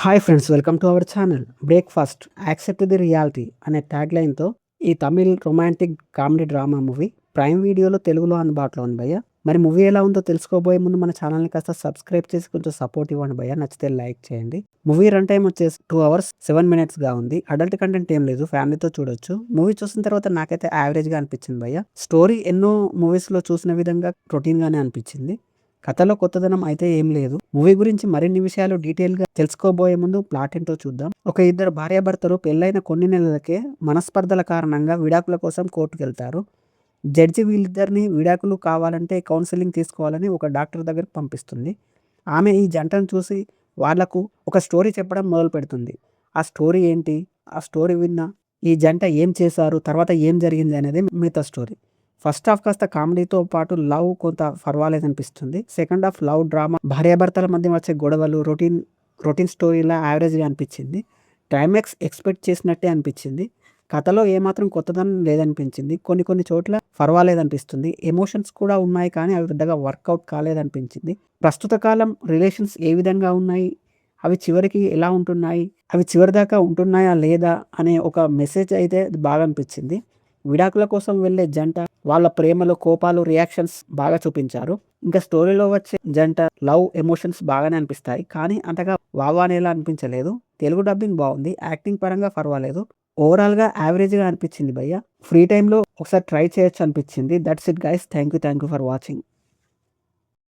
Hi friends, welcome to our channel. Breakfast accept the reality అనే ట్యాగ్‌లైన్‌తో ఈ Tamil romantic comedy drama movie prime వీడియోలో తెలుగులో అందుబాటులో ఉంది భయ్యా. మరి మూవీ ఎలా ఉందో తెలుసుకోబోయే ముందు మన ఛానల్‌ని కాస్త సబ్స్క్రైబ్ చేసి కొంచెం సపోర్ట్ ఇవ్వండి భయ్యా. నచ్చితే లైక్ చేయండి. మూవీ రన్ టైమ్ వచ్చేసి 2 అవర్స్ 7 మినిట్స్‌గా ఉంది. అడల్ట్ కంటెంట్ ఏం లేదు. ఫ్యామిలీతో చూడొచ్చు. మూవీ చూసిన తర్వాత నాకైతే యావరేజ్‌గా అనిపించింది భయ్యా. స్టోరీ ఎన్నో మూవీస్‌లో చూసిన విధంగా రొటీన్‌గానే అనిపించింది. కథలో కొత్తదనం అయితే ఏం లేదు. మూవీ గురించి మరిన్ని విషయాలు డీటెయిల్‌గా తెలుసుకోబోయే ముందు ప్లాట్ ఏంటో చూద్దాం. ఒక ఇద్దరు భార్యాభర్తలు పెళ్లైన కొన్ని నెలలకే మనస్పర్ధల కారణంగా విడాకుల కోసం కోర్టుకెళ్తారు. జడ్జి వీళ్ళిద్దరిని విడాకులు కావాలంటే కౌన్సెలింగ్ తీసుకోవాలని ఒక డాక్టర్ దగ్గరికి పంపిస్తుంది. ఆమె ఈ జంటను చూసి వాళ్లకు ఒక స్టోరీ చెప్పడం మొదలుపెడుతుంది. ఆ స్టోరీ ఏంటి? ఆ స్టోరీ విన్న ఈ జంట ఏం చేశారు? తర్వాత ఏం జరిగింది అనేది మిగతా స్టోరీ. ఫస్ట్ హాఫ్ కాస్త కామెడీతో పాటు లవ్ కొంత పర్వాలేదనిపిస్తుంది. సెకండ్ హాఫ్ లవ్ డ్రామా, భార్యాభర్తల మధ్య వచ్చే గొడవలు, రొటీన్ స్టోరీలా యావరేజ్‌గా అనిపించింది. క్లైమాక్స్ ఎక్స్‌పెక్ట్ చేసినట్టే అనిపించింది. కథలో ఏమాత్రం కొత్తదనం లేదనిపించింది. కొన్ని చోట్ల పర్వాలేదనిపిస్తుంది. ఎమోషన్స్ కూడా ఉన్నాయి కానీ అవి పెద్దగా వర్కౌట్ కాలేదనిపించింది. ప్రస్తుత కాలం రిలేషన్స్ ఏ విధంగా ఉన్నాయి? అవి చివరికి ఎలా ఉంటున్నాయి? అవి చివరిదాకా ఉంటున్నాయా లేదా? అనే ఒక మెసేజ్ అయితే బాగా అనిపించింది. విడాకుల కోసం వెళ్ళే జంట వాళ్ళ ప్రేమలు, కోపాలు, రియాక్షన్స్ బాగా చూపించారు. ఇంకా స్టోరీలో వచ్చే జంట లవ్, ఎమోషన్స్ బాగానే అనిపిస్తాయి. కానీ అంతగా వావ్ అనేలా అనిపించలేదు. తెలుగు డబ్బింగ్ బాగుంది. యాక్టింగ్ పరంగా పర్వాలేదు. ఓవరాల్‌గా యావరేజ్‌గా అనిపించింది భయ్యా. ఫ్రీ టైమ్‌లో ఒకసారి ట్రై చేయొచ్చు అనిపించింది. That's it guys. Thank you for watching.